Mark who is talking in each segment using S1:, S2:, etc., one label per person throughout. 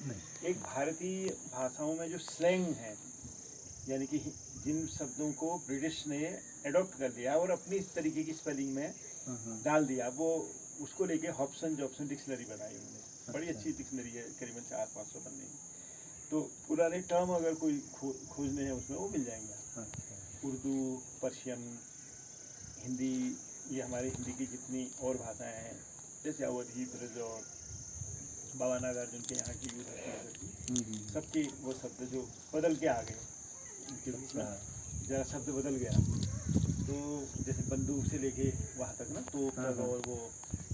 S1: नहीं। एक भारतीय भाषाओं में जो स्लैंग है, यानी कि जिन शब्दों को ब्रिटिश ने एडॉप्ट कर लिया और अपनी इस तरीके की स्पेलिंग में डाल दिया, वो उसको लेके हॉब्सन जॉब्सन डिक्शनरी बनाई उन्होंने। बड़ी अच्छी डिक्शनरी है, करीबन 400-500 पन्ने की। तो पुराने टर्म अगर कोई खोजने हैं उसमें वो मिल जाएंगे आपको। उर्दू, पर्शियन, हिंदी, ये हमारे हिंदी की जितनी और भाषाएं हैं, जैसे अवधी, ब्रज और बाबा नागार्जुन के यहाँ की यूनिवर्सिटी, सबकी वो शब्द जो बदल के आ गए उनके बीच में, ज़रा शब्द बदल गया। तो जैसे बंदूक से लेके वहाँ तक ना, तो और वो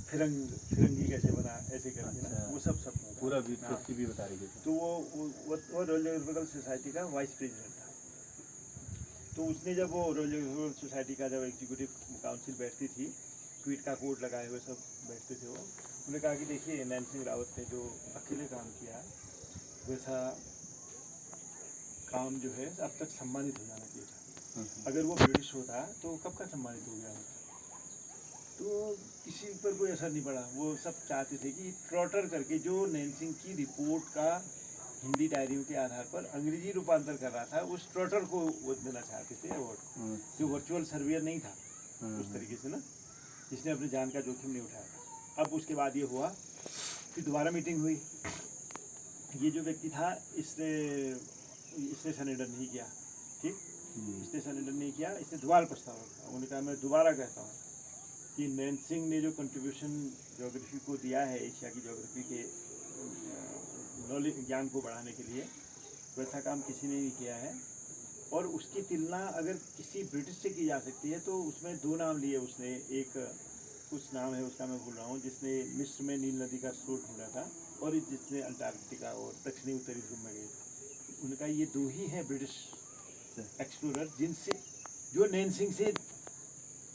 S1: फिरंगी कैसे बना, ऐसे करके ना, वो सब
S2: पूरा भी बता रही है।
S1: तो वो रॉयल जियोग्राफिकल सोसाइटी का वाइस प्रेसिडेंट था। तो उसने जब वो रॉयल जियोग्राफिकल सोसाइटी का जब एग्जीक्यूटिव काउंसिल बैठती थी, ट्वीट का कोड लगाए हुए सब बैठते थे, वो उन्होंने कहा कि देखिए नैन सिंह रावत ने जो अकेले काम किया, वैसा काम जो है अब तक सम्मानित हो जाना चाहिए था। अगर वो ब्रिटिश होता तो कब का सम्मानित हो गया होता। तो किसी पर कोई असर नहीं पड़ा। वो सब चाहते थे कि ट्रॉटर करके, जो नैन सिंह की रिपोर्ट का हिंदी डायरियों के आधार पर अंग्रेजी रूपांतर कर रहा था, उस ट्रॉटर को वो देना चाहते थे अवार्ड, जो वर्चुअल सर्वेयर नहीं था उस तरीके से ना, जिसने अपनी जान का जोखिम नहीं उठाया था। अब उसके बाद ये हुआ, फिर दोबारा मीटिंग हुई। ये जो व्यक्ति था, इसने सरेंडर नहीं किया, ठीक, इसने सरेंडर नहीं किया, इसने दोबारा प्रस्ताव रखा। उन्होंने कहा मैं दोबारा कहता हूँ कि नैन सिंह ने जो कंट्रीब्यूशन ज्योग्राफी को दिया है, एशिया की ज्योग्राफी के नॉलेज, ज्ञान को बढ़ाने के लिए, वैसा काम किसी ने नहीं किया है। और उसकी तुलना अगर किसी ब्रिटिश से की जा सकती है, तो उसमें दो नाम लिए उसने। एक कुछ नाम है उसका मैं भूल रहा हूँ, जिसने मिस्र में नील नदी का स्रोत ढूंढा था, और जिसने अंटार्कटिका और दक्षिणी उत्तरी ध्रुव में गए। उनका ये दो ही हैं ब्रिटिश एक्सप्लोरर जिनसे, जो नैन सिंह से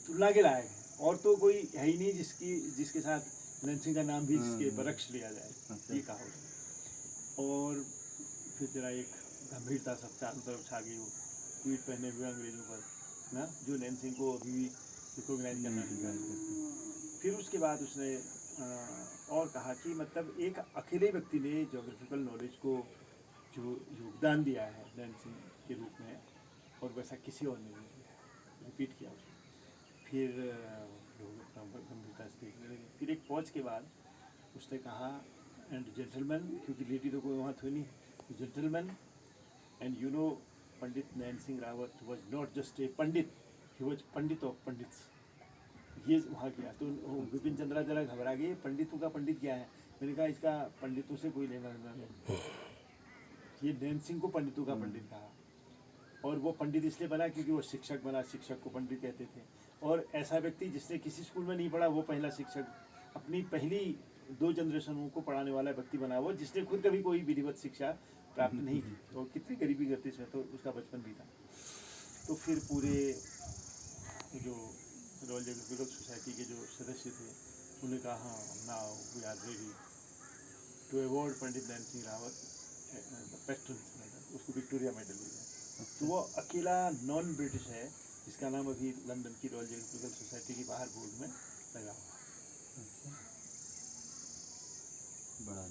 S1: तुलना के लायक है। और तो कोई है ही नहीं जिसके साथ नैन सिंह का नाम भी जिसके बरक्स लिया जाए, ये कहा उसने। और फिर तेरा एक गंभीरता सब चारों तरफ छा गई, वो ट्वीट पहने हुए अंग्रेजों पर ना, जो नैन सिंह को अभी भी रिकॉग्नाइज करना नहीं करते। फिर उसके बाद उसने और कहा कि मतलब एक अकेले व्यक्ति ने ज्योग्राफिकल नॉलेज को जो योगदान दिया है नैन सिंह के रूप में, और वैसा किसी और ने नहीं दिया है। रिपीट किया उसने। फिर लोग अपना गंभीरता से देखने लगे। फिर एक पॉज के बाद उसने कहा, एंड जेंटलमैन, क्योंकि लेडी तो कोई वहाँ थी नहीं, gentleman, and you know Pandit Nain Singh Rawat was not just a pandit, he was pandit of pandits. ये वहाँ किया तो विपिन चंद्रा जरा घबरा गए, पंडितों का पंडित क्या है। मैंने कहा इसका पंडितों से कोई लेना देना नहीं, ये नैन सिंह को पंडितों का पंडित कहा। और वो पंडित इसलिए बना क्योंकि वो शिक्षक बना, शिक्षक को पंडित कहते थे। और ऐसा व्यक्ति जिसने किसी स्कूल में नहीं पढ़ा, वो पहला शिक्षक, अपनी पहली 2 जनरेशनों को पढ़ाने वाला व्यक्ति बना, वो जिसने खुद कभी कोई विधिवत शिक्षा प्राप्त नहीं की, और कितनी गरीबी करती इसमें, तो उसका बचपन भी था। तो फिर पूरे जो रॉयल जियोग्राफिकल सोसाइटी के जो सदस्य थे, उन्होंने कहा हाँ, now we are ready to award Pandit Nain Singh Rawat patron medal, उसको विक्टोरिया मेडल दिया। तो वो अकेला नॉन ब्रिटिश है जिसका नाम अभी लंदन की रॉयल जियोग्राफिकल सोसाइटी के बाहर बोर्ड में लगा हुआ है।
S2: बड़ा